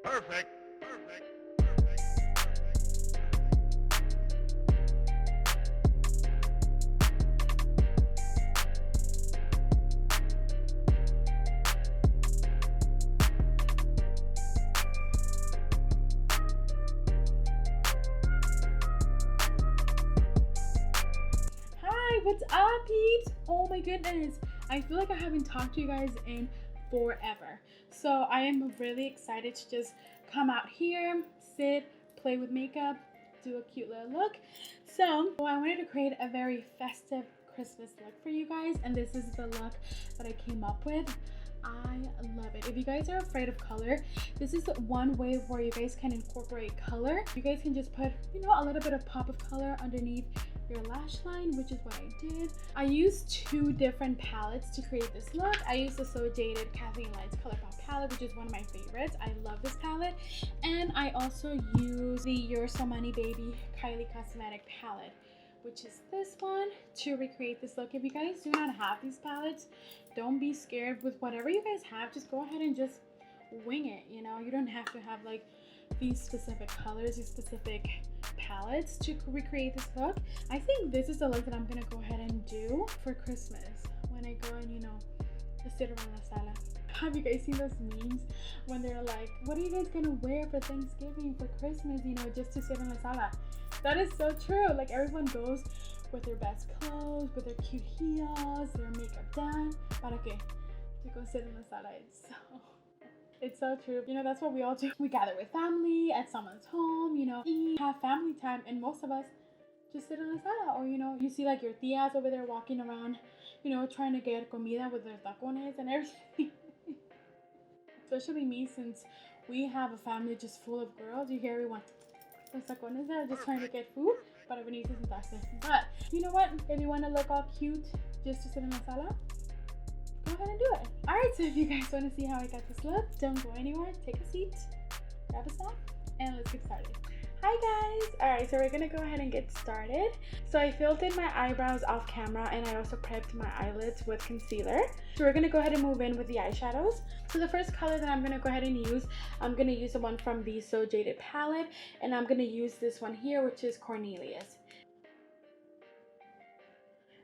Perfect. Perfect. Hi, what's up, peeps? Oh my goodness, I feel like I haven't talked to you guys in forever. So I am really excited to just come out here, sit, play with makeup, do a cute little look. So I wanted to create a very festive Christmas look for you guys, and this is the look that I came up with. I love it. If you guys are afraid of color, this is one way where you guys can incorporate color. You guys can just put, a little bit of pop of color underneath your lash line, which is what I did. I used two different palettes to create this look. I used the So Jaded Kathleen Lights ColourPop palette, which is one of my favorites. I love this palette. And I also use the You're So Money Baby Kylie Cosmetic palette, which is this one, to recreate this look. If you guys do not have these palettes, don't be scared. With whatever you guys have, just go ahead and just wing it. You don't have to have like these specific colors, these specific palettes to recreate this look. I think this is the look that I'm gonna go ahead and do for Christmas when I go and just sit around la sala. Have you guys seen those memes when they're like, what are you guys gonna wear for Thanksgiving, for Christmas, just to sit in la sala? That is so true. Like, everyone goes with their best clothes, with their cute heels, their makeup done. ¿Para qué? To go sit in la sala. It's so true. That's what we all do. We gather with family at someone's home, eat, have family time, and most of us just sit in la sala. Or, you see like your tias over there walking around, trying to get comida with their tacones and everything. Especially me, since we have a family just full of girls. You hear everyone, los tacones there, just trying to get food para venirse a sentarse. But you know what? If you want to look all cute just to sit in la sala, go ahead and do it. Alright, so if you guys want to see how I got this look, don't go anywhere. Take a seat, grab a snack, and let's get started. Hi guys! Alright, so we're gonna go ahead and get started. So I filled in my eyebrows off camera, and I also prepped my eyelids with concealer. So we're gonna go ahead and move in with the eyeshadows. So the first color that I'm gonna go ahead and use, I'm gonna use the one from the So Jaded palette, and I'm gonna use this one here, which is Cornelius.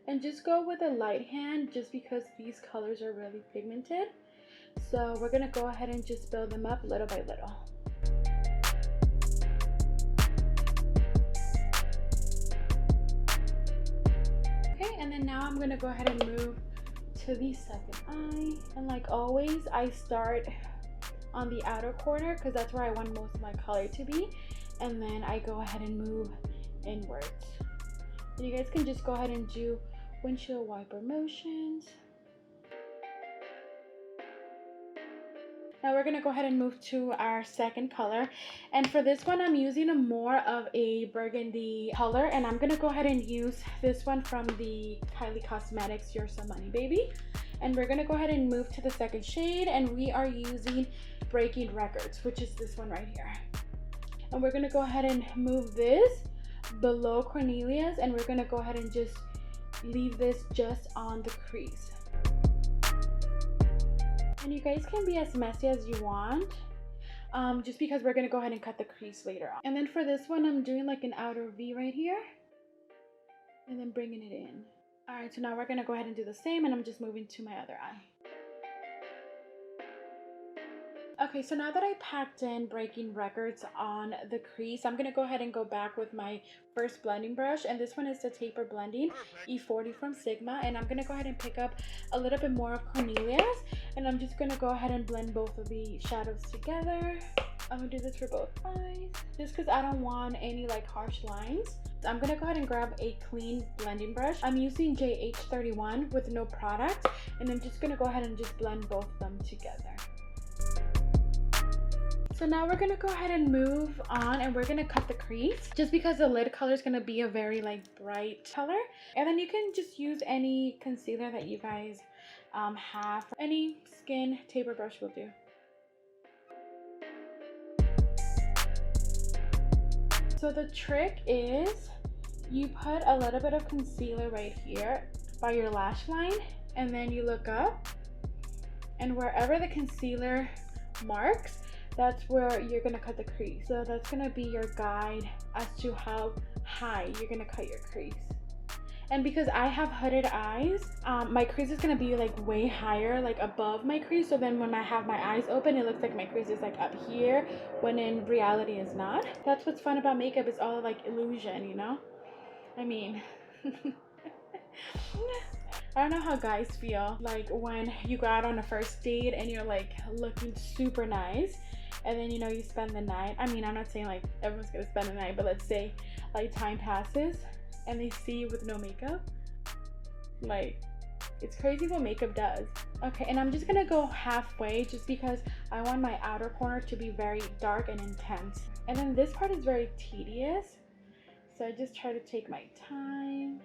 And just go with a light hand, just because these colors are really pigmented. So we're gonna go ahead and just build them up little by little. Okay, and then now I'm gonna go ahead and move to the second eye. And like always, I start on the outer corner because that's where I want most of my color to be. And then I go ahead and move inwards. And you guys can just go ahead and do windshield wiper motions. Now we're gonna go ahead and move to our second color, and for this one I'm using a more of a burgundy color, and I'm gonna go ahead and use this one from the Kylie Cosmetics You're So Money Baby. And we're gonna go ahead and move to the second shade, and we are using Breaking Records, which is this one right here. And we're gonna go ahead and move this below Cornelius, and we're gonna go ahead and just leave this just on the crease. And you guys can be as messy as you want, just because we're gonna go ahead and cut the crease later on. And then for this one, I'm doing like an outer V right here, and then bringing it in. All right, so now we're gonna go ahead and do the same, and I'm just moving to my other eye. Okay, so now that I packed in Breaking Records on the crease, I'm gonna go ahead and go back with my first blending brush, and this one is the Taper Blending E40 from Sigma, and I'm gonna go ahead and pick up a little bit more of Cornelius, and I'm just gonna go ahead and blend both of the shadows together. I'm gonna do this for both eyes, just because I don't want any like harsh lines. I'm gonna go ahead and grab a clean blending brush. I'm using JH31 with no product, and I'm just gonna go ahead and just blend both of them together. So now we're gonna go ahead and move on, and we're gonna cut the crease, just because the lid color is gonna be a very like bright color. And then you can just use any concealer that you guys have. Any skin taper brush will do. So the trick is you put a little bit of concealer right here by your lash line, and then you look up, and wherever the concealer marks, that's where you're gonna cut the crease. So that's gonna be your guide as to how high you're gonna cut your crease. And because I have hooded eyes, my crease is gonna be like way higher, like above my crease. So then when I have my eyes open, it looks like my crease is like up here, when in reality it's not. That's what's fun about makeup, it's all like illusion, you know? I mean, I don't know how guys feel like when you go out on a first date and you're like looking super nice, and then, you know, you spend the night. I mean, I'm not saying like everyone's gonna spend the night, but let's say like time passes and they see you with no makeup. Like, it's crazy what makeup does. Okay, and I'm just gonna go halfway just because I want my outer corner to be very dark and intense. And then this part is very tedious, so I just try to take my time.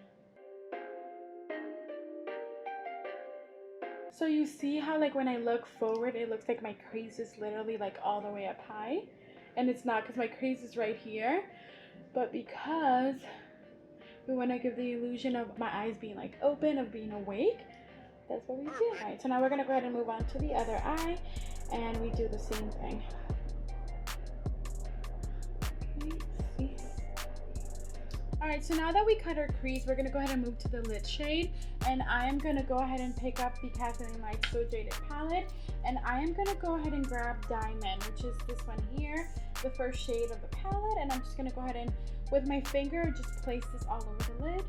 So you see how like when I look forward, it looks like my crease is literally like all the way up high, and it's not, because my crease is right here, but because we want to give the illusion of my eyes being like open, of being awake, that's what we do. All right, so now we're gonna go ahead and move on to the other eye, and we do the same thing. Okay, see. All right, so now that we cut our crease, we're gonna go ahead and move to the lid shade, and I am gonna go ahead and pick up the Kathleen Lights So Jaded palette, and I am gonna go ahead and grab Diamond, which is this one here, the first shade of the palette, and I'm just gonna go ahead and with my finger just place this all over the lid.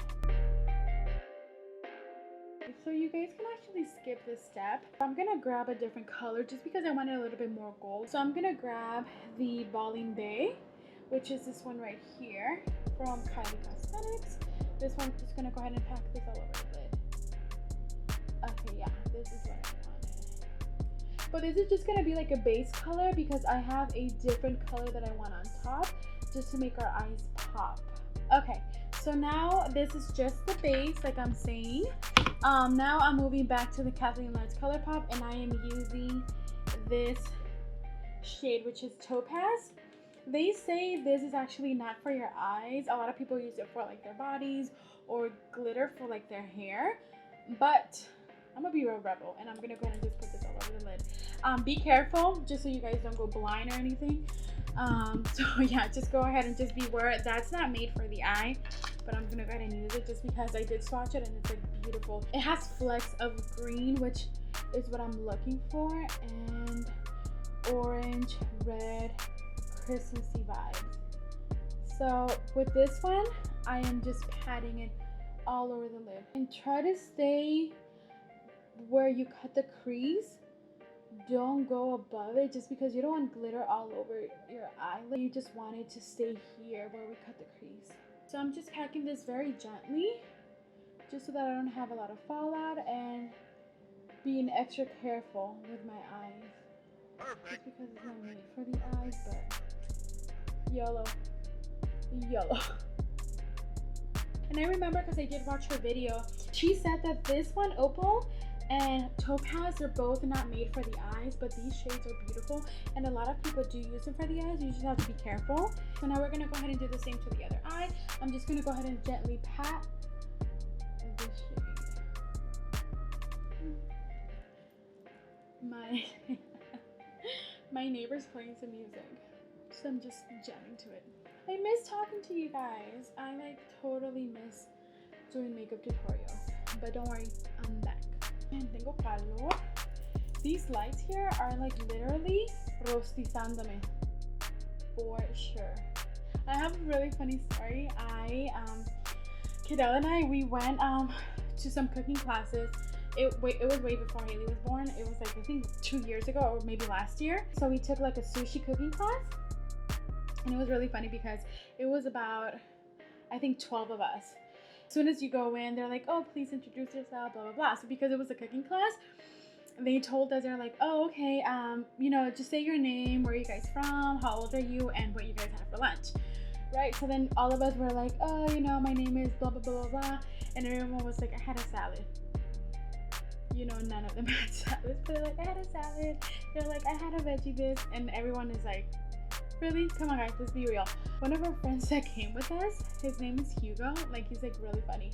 So you guys can actually skip this step. I'm gonna grab a different color just because I wanted a little bit more gold. So I'm gonna grab the Balling Bay, which is this one right here from Kylie Cosmetics. This one, just gonna go ahead and pack this all over the lid. Okay, yeah, this is what I wanted. But this is just gonna be like a base color because I have a different color that I want on top just to make our eyes pop. Okay, so now this is just the base, like I'm saying. Now I'm moving back to the Kathleen Lights ColourPop, and I am using this shade, which is Topaz. They say this is actually not for your eyes. A lot of people use it for like their bodies or glitter for like their hair, but I'm gonna be a real rebel and I'm gonna go ahead and just put this all over the lid. Be careful, just so you guys don't go blind or anything. So yeah, just go ahead and just beware. That's not made for the eye, but I'm gonna go ahead and use it just because I did swatch it and it's like beautiful. It has flecks of green, which is what I'm looking for, and orange, red, Christmassy vibes. So with this one, I am just patting it all over the lid, and try to stay where you cut the crease. Don't go above it just because you don't want glitter all over your eyelid. You just want it to stay here where we cut the crease. So I'm just packing this very gently just so that I don't have a lot of fallout, and being extra careful with my eyes. Just because it's not made for the eyes, but YOLO. And I remember because I did watch her video, she said that this one, Opal and Topaz, are both not made for the eyes, but these shades are beautiful and a lot of people do use them for the eyes. You just have to be careful. So now we're going to go ahead and do the same to the other eye. I'm just going to go ahead and gently pat this shade. My neighbor's playing some music, so I'm just jamming to it. I miss talking to you guys. I like totally miss doing makeup tutorials, but don't worry, I'm back. And tengo calor. These lights here are like literally rostizándome for sure. I have a really funny story. Kidel and I, we went to some cooking classes. It was way before Haley was born. It was like, I think 2 years ago or maybe last year. So we took like a sushi cooking class, and it was really funny because it was about, I think, 12 of us. As soon as you go in, they're like, oh, please introduce yourself, blah, blah, blah. So because it was a cooking class, they told us, they're like, oh, okay, you know, just say your name, where are you guys from, how old are you, and what you guys had for lunch, right? So then all of us were like, oh, you know, my name is blah, blah, blah, blah, blah. And everyone was like, I had a salad. You know, none of them had salads, but they're like, I had a salad. They're like, I had a veggie this, and everyone is like, really? Come on guys, let's be real. One of our friends that came with us, his name is Hugo. Like, he's like really funny.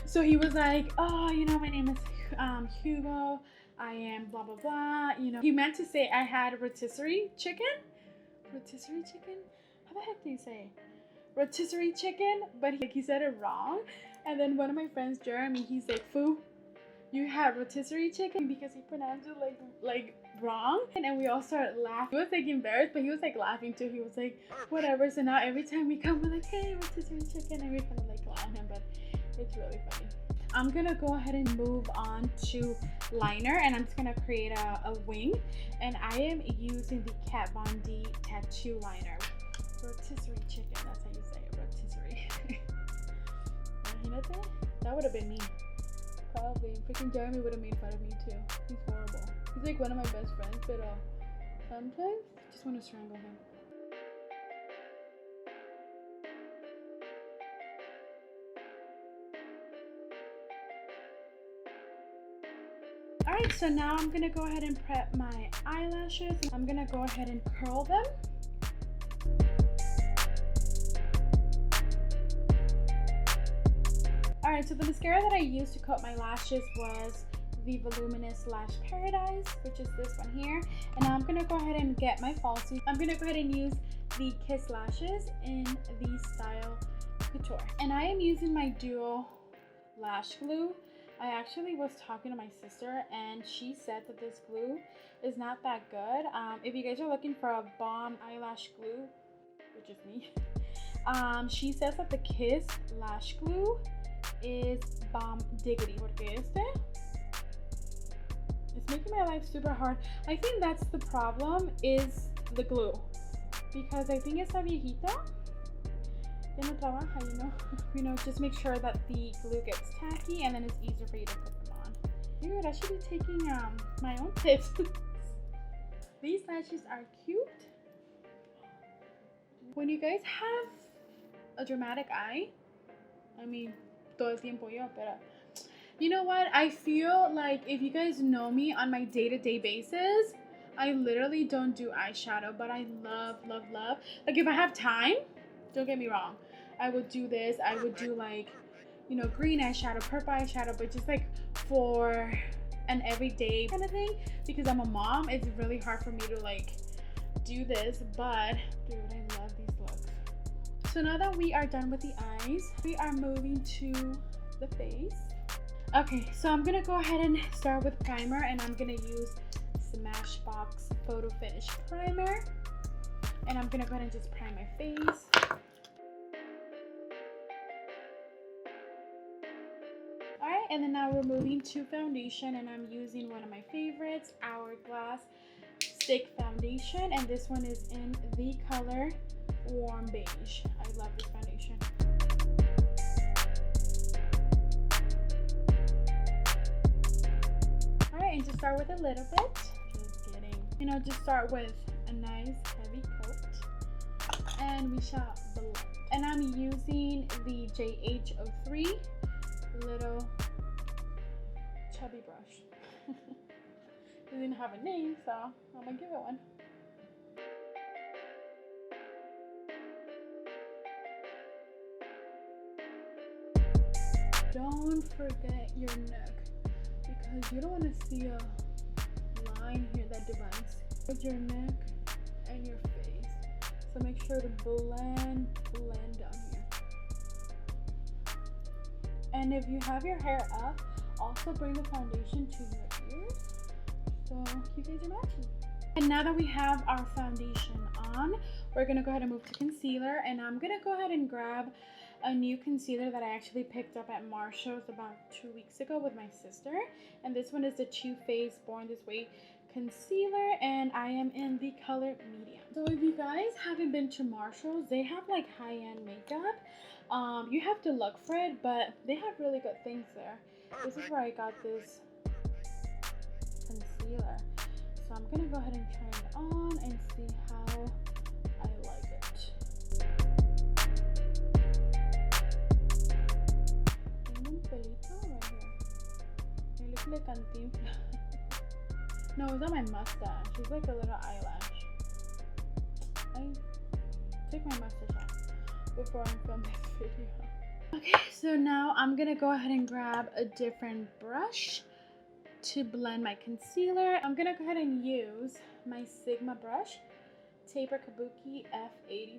So he was like, oh, you know, my name is Hugo. I am blah, blah, blah. You know, he meant to say I had rotisserie chicken, rotisserie chicken? How the heck do you say rotisserie chicken? But he said it wrong. And then one of my friends, Jeremy, he's like, "Foo, you have rotisserie chicken," because he pronounced it like wrong. And we all started laughing. He was like embarrassed, but he was like laughing too. He was like, whatever. So now every time we come, we're like, "Hey, rotisserie chicken," and we kind of like clown him, but it's really funny. I'm gonna go ahead and move on to liner, and I'm just gonna create a wing, and I am using the Kat Von D tattoo liner. Rotisserie chicken, that's how you say it, rotisserie. Imagínate, that would have been me. Probably. Freaking Jeremy would have made fun of me too. He's horrible. He's like one of my best friends, but sometimes I just want to strangle him. Alright, so now I'm going to go ahead and prep my eyelashes. I'm going to go ahead and curl them. Alright, so the mascara that I used to coat my lashes was the Voluminous Lash Paradise, which is this one here. And now I'm going to go ahead and get my falsies. I'm going to go ahead and use the Kiss Lashes in the Style Couture. And I am using my Duo Lash Glue. I actually was talking to my sister and she said that this glue is not that good. If you guys are looking for a bomb eyelash glue, which is me, she says that the Kiss Lash Glue is bomb diggity. Porque it's making my life super hard. I think that's the problem, is the glue, because I think esta viejita ya no trabaja, you know, just make sure that the glue gets tacky and then it's easier for you to put them on. Dude, I should be taking my own tips. These lashes are cute. When you guys have a dramatic eye, I mean, todo el tiempo yo, pero you know what? I feel like if you guys know me on my day-to-day basis, I literally don't do eyeshadow, but I love, love, love. Like if I have time, don't get me wrong, I would do this. I would do like, you know, green eyeshadow, purple eyeshadow, but just like for an everyday kind of thing, because I'm a mom, it's really hard for me to like do this. But dude, I love these looks. So now that we are done with the eyes, we are moving to the face. Okay, so I'm gonna go ahead and start with primer, and I'm gonna use Smashbox Photo Finish Primer, and I'm gonna go ahead and just prime my face. Alright, and then now we're moving to foundation, and I'm using one of my favorites, Hourglass Stick Foundation, and this one is in the color Warm Beige. I love this foundation. Alright, and to start with a little bit, just kidding, you know, just start with a nice heavy coat, and we shall blend. And I'm using the JH03 little chubby brush. It didn't have a name, so I'm gonna give it one. Don't forget your neck, because you don't want to see a line here that divides with your neck and your face. So make sure to blend down here. And if you have your hair up, also bring the foundation to your ears so you guys are matching. And now that we have our foundation on, we're gonna go ahead and move to concealer, and I'm gonna go ahead and grab a new concealer that I actually picked up at Marshall's about 2 weeks ago with my sister, and this one is the Too Faced Born This Way concealer, and I am in the color medium. So if you guys haven't been to Marshall's, they have like high-end makeup. You have to look for it, but they have really good things there. This is where I got this concealer, so I'm gonna go ahead and try it on and see how I like it. Tengo un pelito right here. I look like Cantinflas. No, it's not my mustache. It's like a little eyelash. I take my mustache off before I film this video. Okay, so now I'm gonna go ahead and grab a different brush to blend my concealer. I'm gonna go ahead and use my Sigma brush Taper Kabuki F86.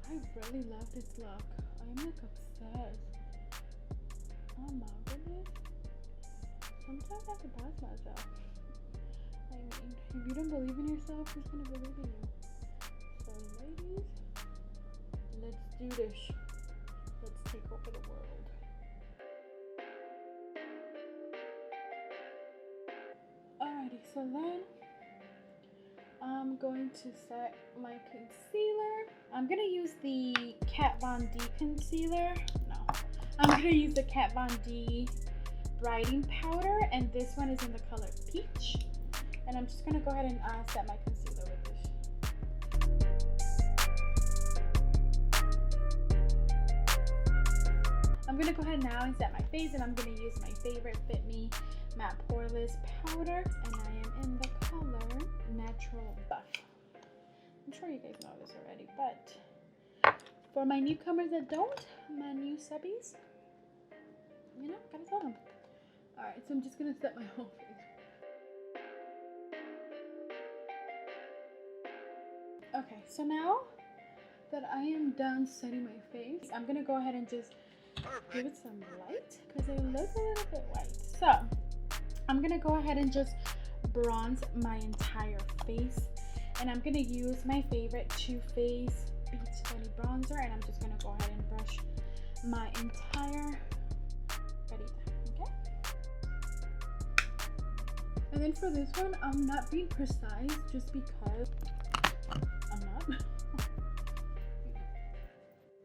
I really love this look. I'm like obsessed. Oh my goodness. Sometimes I have to pass myself. I mean, if you don't believe in yourself, who's gonna believe in you? So ladies, let's do this. Let's take over the world. Alrighty, so then I'm going to set my concealer. I'm gonna use the Kat Von D concealer. No, I'm gonna use the Kat Von D brightening powder, and this one is in the color peach. And I'm just gonna go ahead and set my concealer with this. I'm gonna go ahead now and set my face, and I'm gonna use my favorite Fit Me Matte Poreless powder, and I am in the color Natural Buff. I'm sure you guys know this already, but for my newcomers that don't, my new subbies, you know, gotta tell them. Alright, so I'm just gonna set my whole face. Okay, so now that I am done setting my face, I'm gonna go ahead and just give it some light because it looks a little bit white. So I'm gonna go ahead and just bronze my entire face, and I'm gonna use my favorite Too Faced Beach Bunny bronzer, and I'm just gonna go ahead and brush my entire carita, okay? And then for this one, I'm not being precise just because I'm not.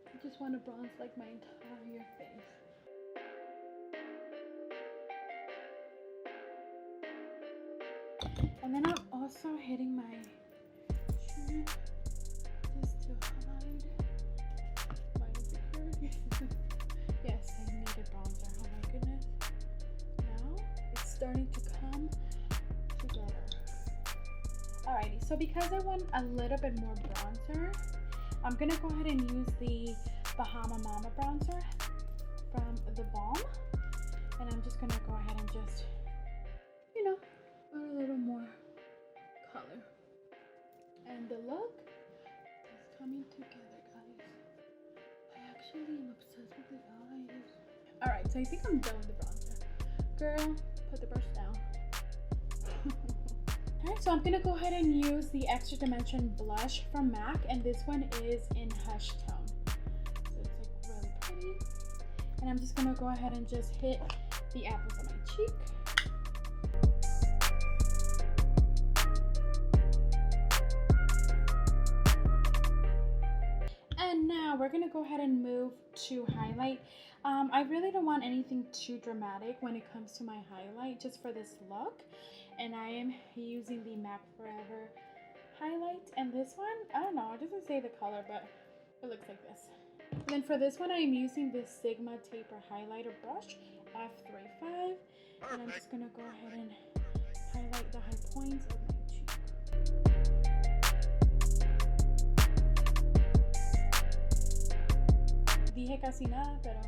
I just want to bronze like my entire face. And then I'm also hitting my chin just to hide my insecurities. Yes, I needed bronzer. Oh my goodness. Now it's starting to come together. Alrighty, so because I want a little bit more bronzer, I'm gonna go ahead and use the Bahama Mama bronzer from The Balm, and I'm just gonna go ahead and just, you know, add a little more color. And the look is coming together, guys. I actually am obsessed with the eyes. Alright, so I think I'm done with the bronzer. Girl, put the brush down. Alright, so I'm gonna go ahead and use the Extra Dimension blush from MAC, and this one is in Hush Tone. So it's like really pretty. And I'm just gonna go ahead and just hit the apples on my cheek. And now we're gonna go ahead and move to highlight. I really don't want anything too dramatic when it comes to my highlight, just for this look. And I am using the MAC Forever highlight. And this one, I don't know, it doesn't say the color, but it looks like this. And then for this one, I am using this Sigma Taper Highlighter Brush, F35. And I'm just gonna go ahead and highlight the high points of my cheek. Dije casi nada, pero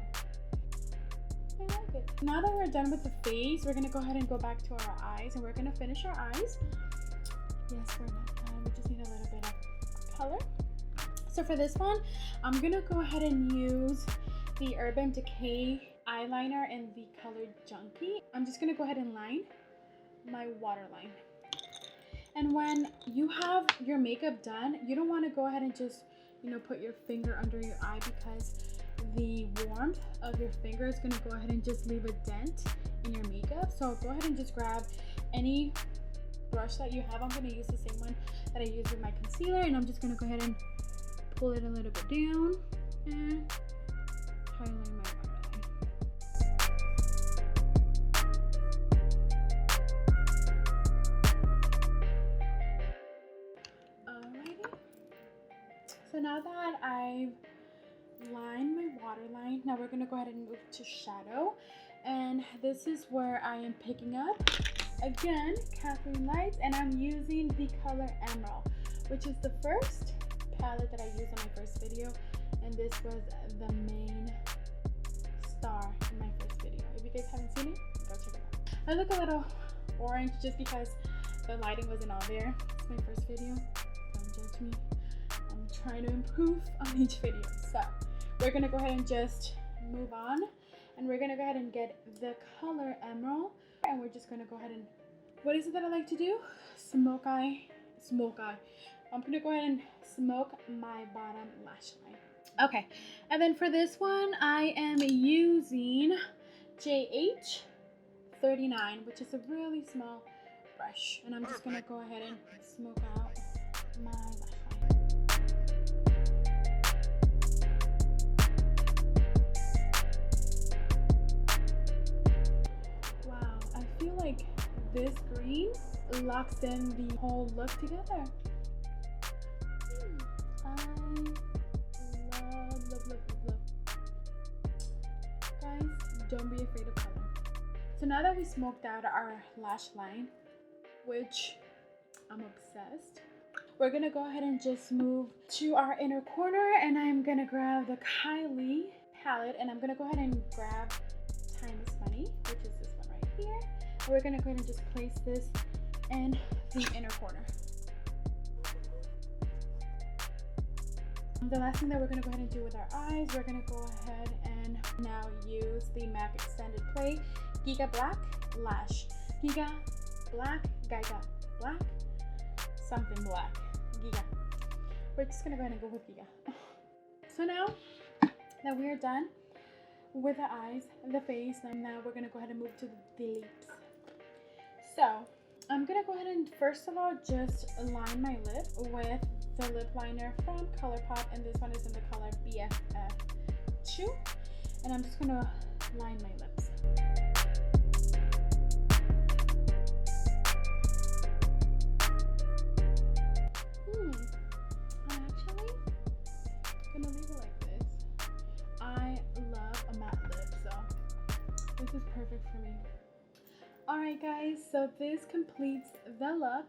I like it. Now that we're done with the face, we're gonna go ahead and go back to our eyes, and we're gonna finish our eyes. Yes, we're not done. We just need a little bit of color. So for this one, I'm gonna go ahead and use the Urban Decay eyeliner in the color Junkie. I'm just gonna go ahead and line my waterline. And when you have your makeup done, you don't want to go ahead and just, you know, put your finger under your eye, because the warmth of your finger is going to go ahead and just leave a dent in your makeup. So go ahead and just grab any brush that you have. I'm going to use the same one that I used with my concealer, and I'm just going to go ahead and pull it a little bit down and highlight my waterline. Alrighty. So now that I've lined my waterline, now we're going to go ahead and move to shadow. And this is where I am picking up, again, Kathleen Lights, and I'm using the color Emerald, which is the first palette that I used on my first video, and this was the main star in my first video. If you guys haven't seen it, go check it out. I look a little orange just because the lighting wasn't all there. It's my first video. Don't judge me. I'm trying to improve on each video. So we're gonna go ahead and just move on, and we're gonna go ahead and get the color emerald, and we're just gonna go ahead and, what is it that I like to do? Smoke eye. I'm gonna go ahead and smoke my bottom lash line. Okay, and then for this one, I am using JH39, which is a really small brush, and I'm just gonna go ahead and smoke out my lash line. Wow, I feel like this green locks in the whole look together. Love. Guys, don't be afraid of color. So now that we smoked out our lash line, which I'm obsessed, we're gonna go ahead and just move to our inner corner, and I'm gonna grab the Hiiii palette, and I'm gonna go ahead and grab Time is Money, which is this one right here. And we're gonna go ahead and just place this in the inner corner. The last thing that we're going to go ahead and do with our eyes, we're going to go ahead and now use the MAC Extended Play Giga Black Lash. Giga Black, something black, Giga. We're just going to go ahead and go with Giga. So now that we are done with the eyes and the face, and now we're going to go ahead and move to the lips. So I'm going to go ahead and first of all just line my lip with the lip liner from ColourPop, and this one is in the color BFF2, and I'm just gonna line my lips. I'm actually gonna leave it like this. I love a matte lip, so this is perfect for me. Alright guys, so this completes the look.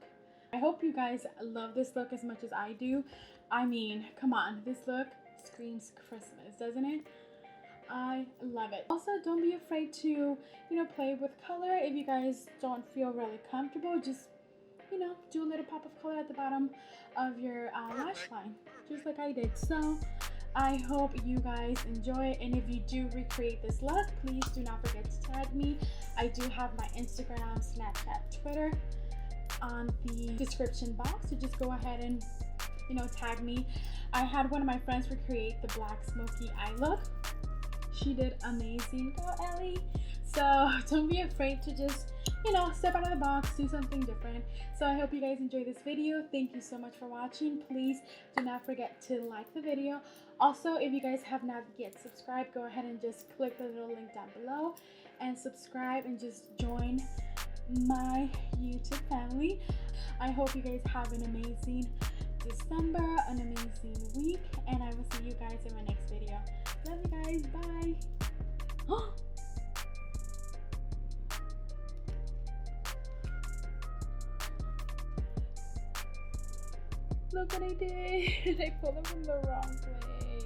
I hope you guys love this look as much as I do. I mean, come on, this look screams Christmas, doesn't it? I love it. Also, don't be afraid to, you know, play with color. If you guys don't feel really comfortable, just, you know, do a little pop of color at the bottom of your lash line, just like I did. So I hope you guys enjoy it, and if you do recreate this look, please do not forget to tag me. I do have my Instagram, Snapchat, Twitter on the description box, so just go ahead and, you know, tag me. I had one of my friends recreate the black smoky eye look. She did amazing. Go Ellie. So don't be afraid to just, you know, step out of the box, do something different. So I hope you guys enjoy this video. Thank you so much for watching. Please do not forget to like the video. Also, if you guys have not yet subscribed, go ahead and just click the little link down below and subscribe and just join my YouTube family. I hope you guys have an amazing December, an amazing week, and I will see you guys in my next video. Love you guys. Bye. Look what I did. I pulled them from the wrong place.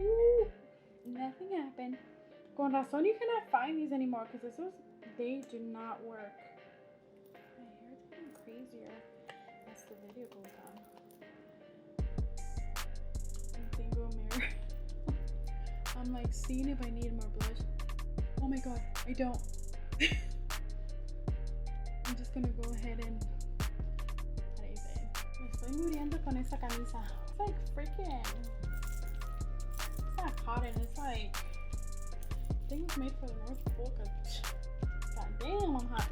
Ooh, nothing happened. Con razón, you cannot find these anymore because they do not work. My hair is getting crazier as the video goes on. And single mirror. I'm like seeing if I need more blush. Oh my god, I don't. I'm just gonna go ahead and. How do you say? Me estoy muriendo con esta camisa. It's like freaking. It's not cotton. It's like. I think it's made for the North Pole. God damn, I'm hot.